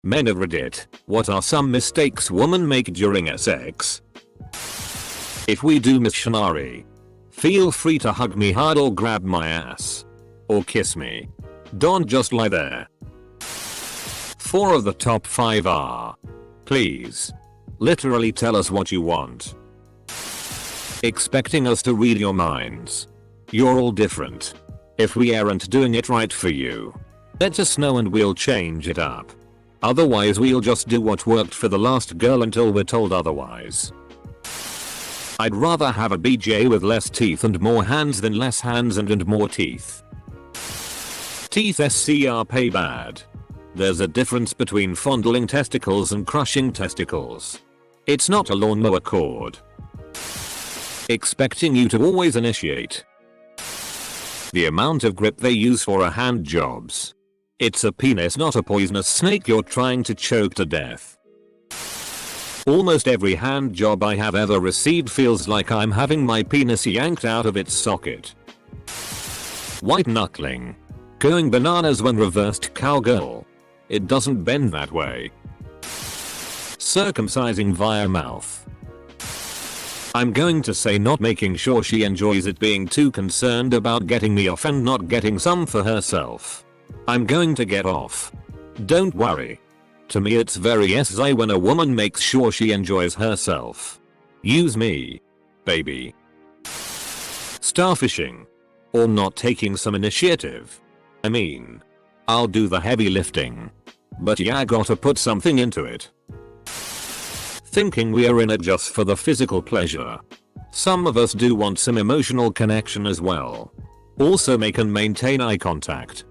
Men of Reddit, what are some mistakes women make during sex? If we do missionary, feel free to hug me hard or grab my ass. Or kiss me. Don't just lie there. 4 of the top 5 are: please. Literally tell us what you want. Expecting us to read your minds. You're all different. If we aren't doing it right for you, let us know and we'll change it up. Otherwise we'll just do what worked for the last girl until we're told otherwise. I'd rather have a BJ with less teeth and more hands than less hands and more teeth. Teeth SCR pay bad. There's a difference between fondling testicles and crushing testicles. It's not a lawnmower cord. Expecting you to always initiate. The amount of grip they use for a hand jobs. It's a penis, not a poisonous snake you're trying to choke to death. Almost every hand job I have ever received feels like I'm having my penis yanked out of its socket. White knuckling. Going bananas when reversed cowgirl. It doesn't bend that way. Circumcising via mouth. I'm going to say not making sure she enjoys it, being too concerned about getting me off and not getting some for herself. I'm going to get off. Don't worry. To me it's very SI when a woman makes sure she enjoys herself. Use me, baby. Starfishing. Or not taking some initiative. I mean, I'll do the heavy lifting. But yeah, gotta put something into it. Thinking we are in it just for the physical pleasure. Some of us do want some emotional connection as well. Also make and maintain eye contact.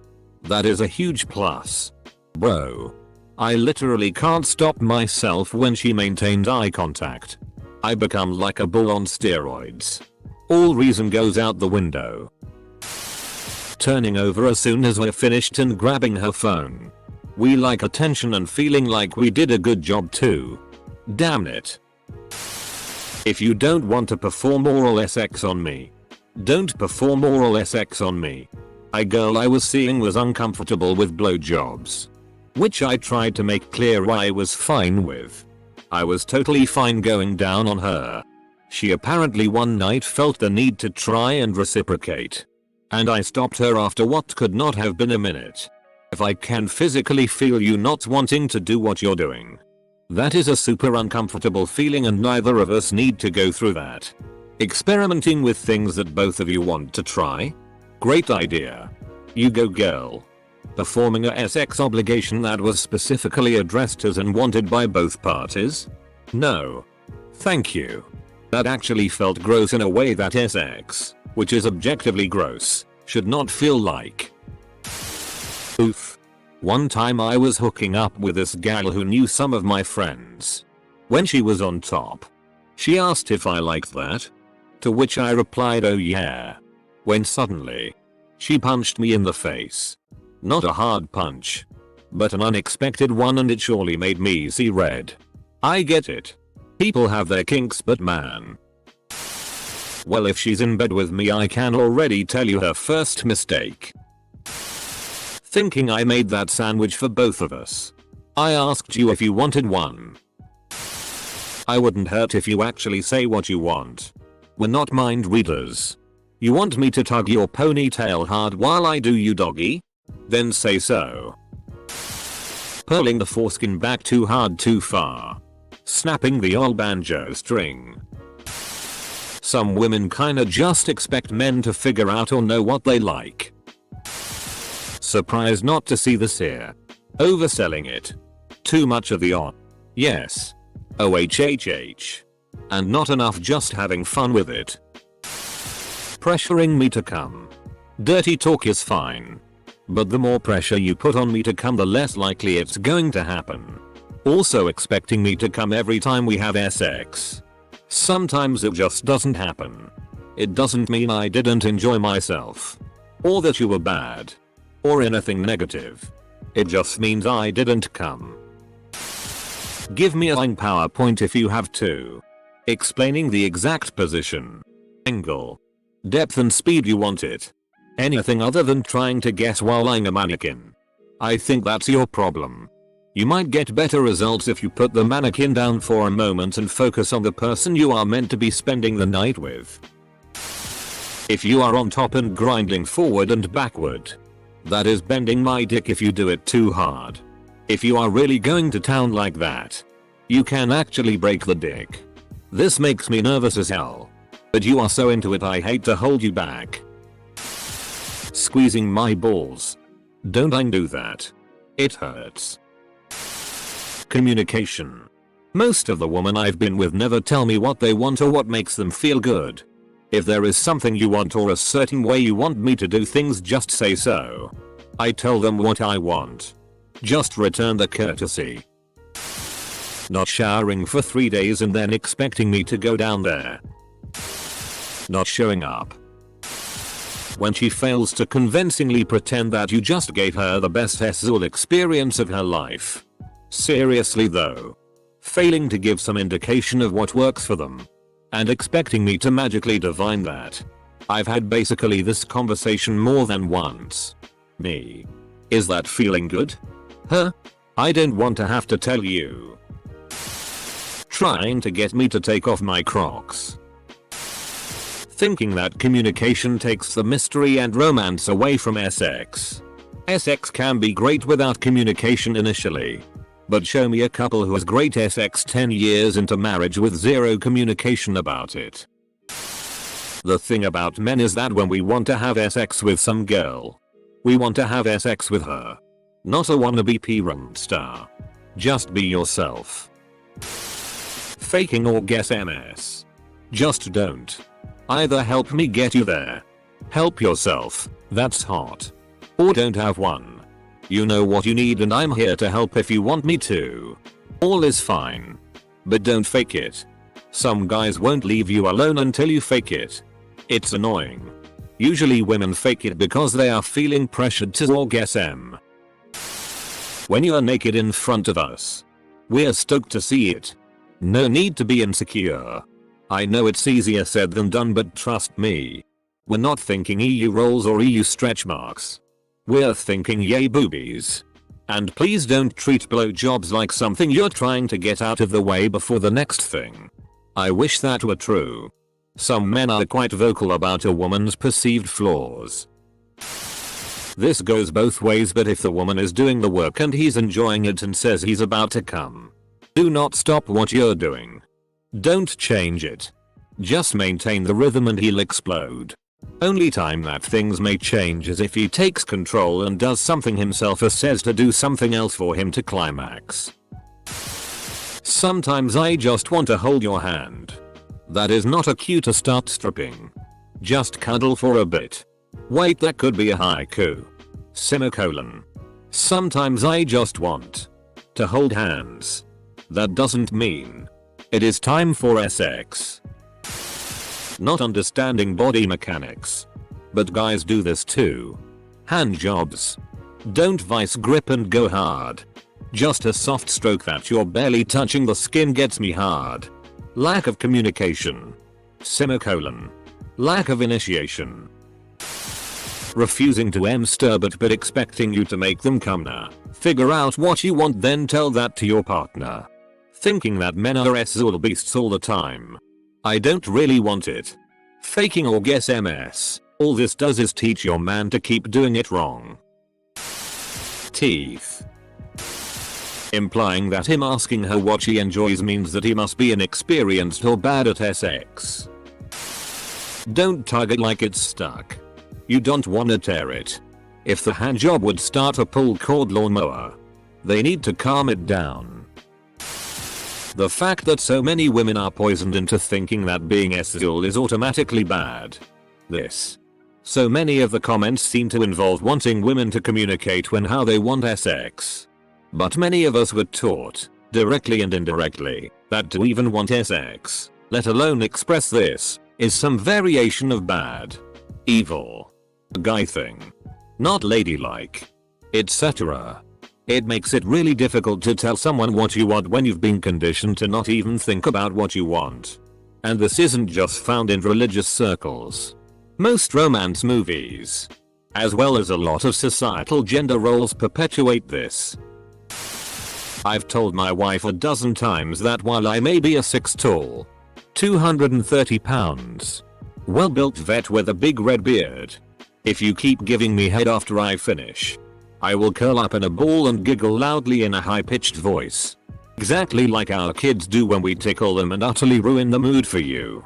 That is a huge plus. Bro. I literally can't stop myself when she maintains eye contact. I become like a bull on steroids. All reason goes out the window. Turning over as soon as we're finished and grabbing her phone. We like attention and feeling like we did a good job too. Damn it. If you don't want to perform oral sex on me, don't perform oral sex on me. A girl I was seeing was uncomfortable with blowjobs, which I tried to make clear I was fine with. I was totally fine going down on her. She apparently one night felt the need to try and reciprocate. And I stopped her after what could not have been a minute. If I can physically feel you not wanting to do what you're doing, that is a super uncomfortable feeling and neither of us need to go through that. Experimenting with things that both of you want to try? Great idea. You go girl. Performing a sex obligation that was specifically addressed as and wanted by both parties? No. Thank you. That actually felt gross in a way that sex, which is objectively gross, should not feel like. Oof. One time I was hooking up with this gal who knew some of my friends. When she was on top, she asked if I liked that. To which I replied, oh yeah. When suddenly, she punched me in the face. Not a hard punch, but an unexpected one, and it surely made me see red. I get it. People have their kinks, but man. Well, if she's in bed with me I can already tell you her first mistake. Thinking I made that sandwich for both of us. I asked you if you wanted one. I wouldn't hurt if you actually say what you want. We're not mind readers. You want me to tug your ponytail hard while I do you doggy? Then say so. Pulling the foreskin back too hard too far. Snapping the old banjo string. Some women kinda just expect men to figure out or know what they like. Surprised not to see this here. Overselling it. Too much of the yes. OHHH. And not enough just having fun with it. Pressuring me to come. Dirty talk is fine. But the more pressure you put on me to come, the less likely it's going to happen. Also expecting me to come every time we have sex. Sometimes it just doesn't happen. It doesn't mean I didn't enjoy myself. Or that you were bad. Or anything negative. It just means I didn't come. Give me a line PowerPoint if you have to. Explaining the exact position, angle, depth and speed you want it. Anything other than trying to guess while I'm a mannequin. I think that's your problem. You might get better results if you put the mannequin down for a moment and focus on the person you are meant to be spending the night with. If you are on top and grinding forward and backward, that is bending my dick if you do it too hard. If you are really going to town like that, you can actually break the dick. This makes me nervous as hell. But you are so into it I hate to hold you back. Squeezing my balls. Don't I do that? It hurts. Communication. Most of the women I've been with never tell me what they want or what makes them feel good. If there is something you want or a certain way you want me to do things, just say so. I tell them what I want. Just return the courtesy. Not showering for 3 days and then expecting me to go down there. Not showing up. When she fails to convincingly pretend that you just gave her the best sexual experience of her life. Seriously though. Failing to give some indication of what works for them. And expecting me to magically divine that. I've had basically this conversation more than once. Me. Is that feeling good? Huh? I don't want to have to tell you. Trying to get me to take off my Crocs. Thinking that communication takes the mystery and romance away from sex. Sex can be great without communication initially. But show me a couple who has great sex 10 years into marriage with zero communication about it. The thing about men is that when we want to have sex with some girl, we want to have sex with her. Not a wannabe P-run star. Just be yourself. Faking or guess MS. Just don't. Either help me get you there. Help yourself, that's hot. Or don't have one. You know what you need and I'm here to help if you want me to. All is fine. But don't fake it. Some guys won't leave you alone until you fake it. It's annoying. Usually women fake it because they are feeling pressured to orgasm. When you are naked in front of us, we're stoked to see it. No need to be insecure. I know it's easier said than done, but trust me. We're not thinking EU rolls or EU stretch marks. We're thinking yay boobies. And please don't treat blowjobs like something you're trying to get out of the way before the next thing. I wish that were true. Some men are quite vocal about a woman's perceived flaws. This goes both ways, but if the woman is doing the work and he's enjoying it and says he's about to come, do not stop what you're doing. Don't change it. Just maintain the rhythm and he'll explode. Only time that things may change is if he takes control and does something himself or says to do something else for him to climax. Sometimes I just want to hold your hand. That is not a cue to start stripping. Just cuddle for a bit. Wait, that could be a haiku. Semicolon. Sometimes I just want to hold hands. That doesn't mean it is time for sex. Not understanding body mechanics. But guys do this too. Hand jobs. Don't vice grip and go hard. Just a soft stroke that you're barely touching the skin gets me hard. Lack of communication. Semicolon. Lack of initiation. Refusing to masturbate but expecting you to make them come now. Figure out what you want, then tell that to your partner. Thinking that men are sexual beasts all the time. I don't really want it. Faking or guess MS. All this does is teach your man to keep doing it wrong. Teeth. Implying that him asking her what she enjoys means that he must be inexperienced or bad at sex. Don't tug it like it's stuck. You don't wanna tear it. If the hand job would start a pull cord lawnmower, they need to calm it down. The fact that so many women are poisoned into thinking that being sexual is automatically bad. So many of the comments seem to involve wanting women to communicate when how they want sex. But many of us were taught, directly and indirectly, that to even want sex, let alone express this, is some variation of bad, evil, a guy thing, not ladylike, etc. It makes it really difficult to tell someone what you want when you've been conditioned to not even think about what you want. And this isn't just found in religious circles. Most romance movies, as well as a lot of societal gender roles, perpetuate this. I've told my wife a dozen times that while I may be a 6 tall, 230 pounds, well-built vet with a big red beard, if you keep giving me head after I finish, I will curl up in a ball and giggle loudly in a high-pitched voice. Exactly like our kids do when we tickle them and utterly ruin the mood for you.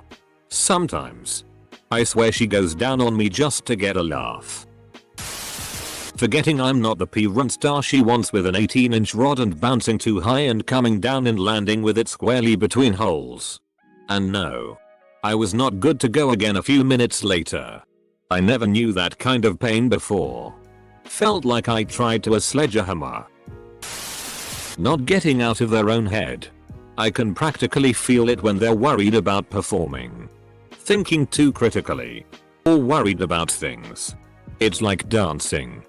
Sometimes, I swear she goes down on me just to get a laugh. Forgetting I'm not the P-run star she wants with an 18-inch rod and bouncing too high and coming down and landing with it squarely between holes. And no, I was not good to go again a few minutes later. I never knew that kind of pain before. Felt like I tried to a sledgehammer. Not getting out of their own head. I can practically feel it when they're worried about performing. Thinking too critically. Or worried about things. It's like dancing.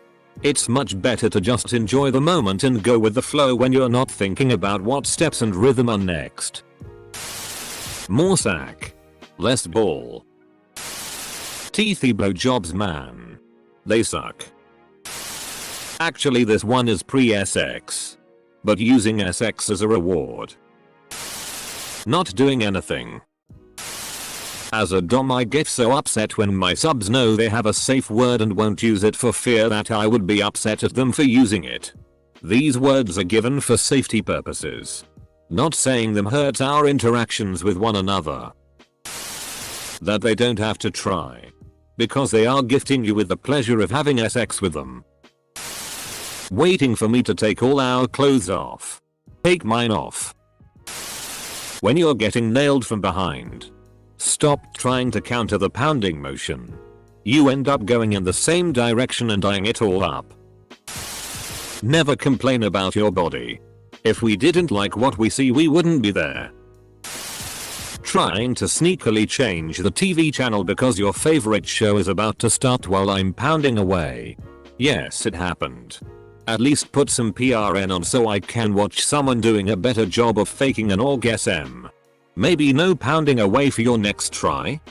It's much better to just enjoy the moment and go with the flow when you're not thinking about what steps and rhythm are next. More sack. Less ball. Teethy blowjobs, man. They suck. Actually this one is pre-SX. But using SX as a reward. Not doing anything. As a dom I get so upset when my subs know they have a safe word and won't use it for fear that I would be upset at them for using it. These words are given for safety purposes. Not saying them hurts our interactions with one another. That they don't have to try. Because they are gifting you with the pleasure of having sex with them. Waiting for me to take all our clothes off. Take mine off. When you're getting nailed from behind. Stop trying to counter the pounding motion. You end up going in the same direction and eyeing it all up. Never complain about your body. If we didn't like what we see we wouldn't be there. Trying to sneakily change the TV channel because your favorite show is about to start while I'm pounding away. Yes, it happened. At least put some PRN on so I can watch someone doing a better job of faking an orgasm. Maybe no pounding away for your next try?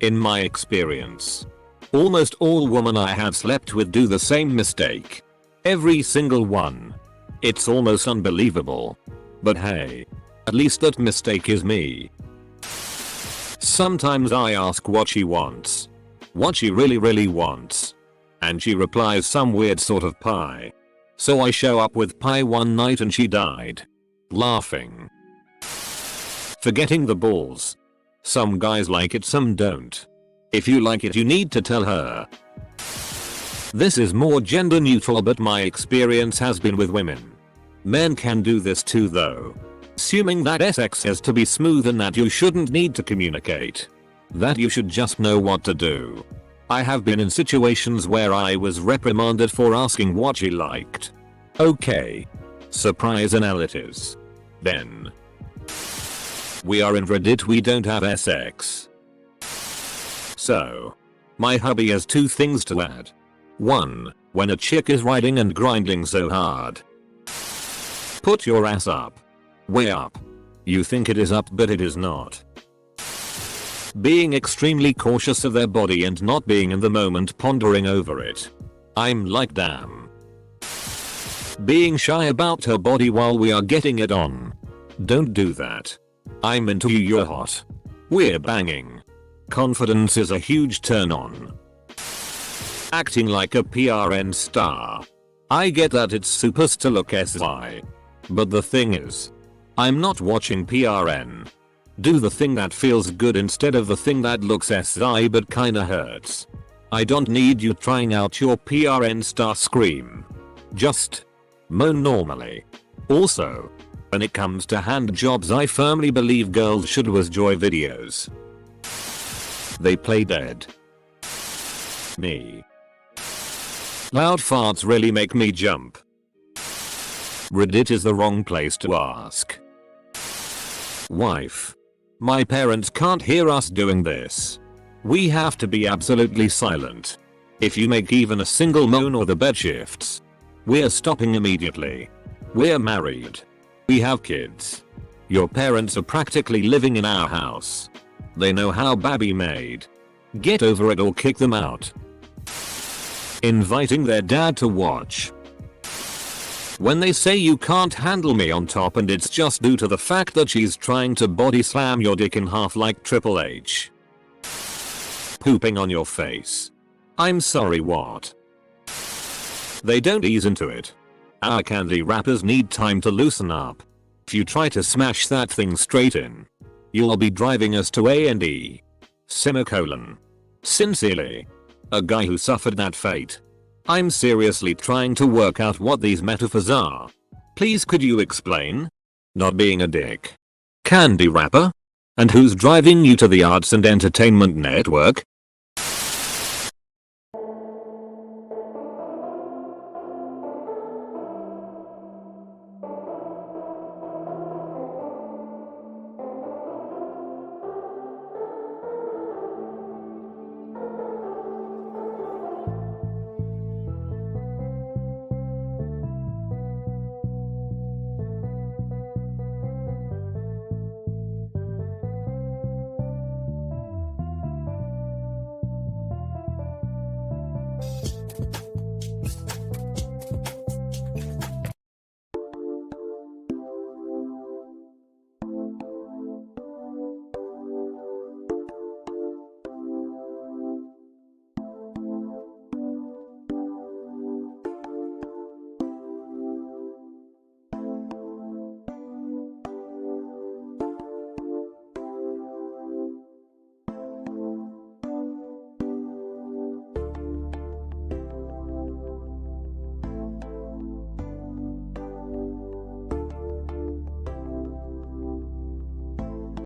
In my experience, almost all women I have slept with do the same mistake. Every single one. It's almost unbelievable. But hey, at least that mistake is me. Sometimes I ask what she wants. What she really wants. And she replies some weird sort of pie. So I show up with pie one night and she died. Laughing. Forgetting the balls. Some guys like it, some don't. If you like it you need to tell her. This is more gender neutral but my experience has been with women. Men can do this too though. Assuming that sex has to be smooth and that you shouldn't need to communicate. That you should just know what to do. I have been in situations where I was reprimanded for asking what she liked. Okay. Surprise analysis. Then. We are in Reddit, we don't have SX. So. My hubby has two things to add. 1. When a chick is riding and grinding so hard. Put your ass up. Way up. You think it is up but it is not. Being extremely cautious of their body and not being in the moment pondering over it. I'm like damn. Being shy about her body while we are getting it on. Don't do that. I'm into you, you're hot. We're banging. Confidence is a huge turn on. Acting like a PRN star. I get that it's supposed to look SI. But the thing is, I'm not watching PRN. Do the thing that feels good instead of the thing that looks SI but kinda hurts. I don't need you trying out your PRN star scream. Just moan normally. Also, when it comes to hand jobs I firmly believe girls should watch joy videos. They play dead. Me. Loud farts really make me jump. Reddit is the wrong place to ask. Wife. My parents can't hear us doing this. We have to be absolutely silent. If you make even a single moan or the bed shifts, we're stopping immediately. We're married. We have kids. Your parents are practically living in our house. They know how Babby made. Get over it or kick them out. Inviting their dad to watch. When they say you can't handle me on top and it's just due to the fact that she's trying to body slam your dick in half like Triple H. Pooping on your face. I'm sorry, what? They don't ease into it. Our candy wrappers need time to loosen up. If you try to smash that thing straight in, you'll be driving us to A&E. Semicolon. Sincerely. A guy who suffered that fate. I'm seriously trying to work out what these metaphors are. Please could you explain? Not being a dick. Candy wrapper? And who's driving you to the Arts and Entertainment Network?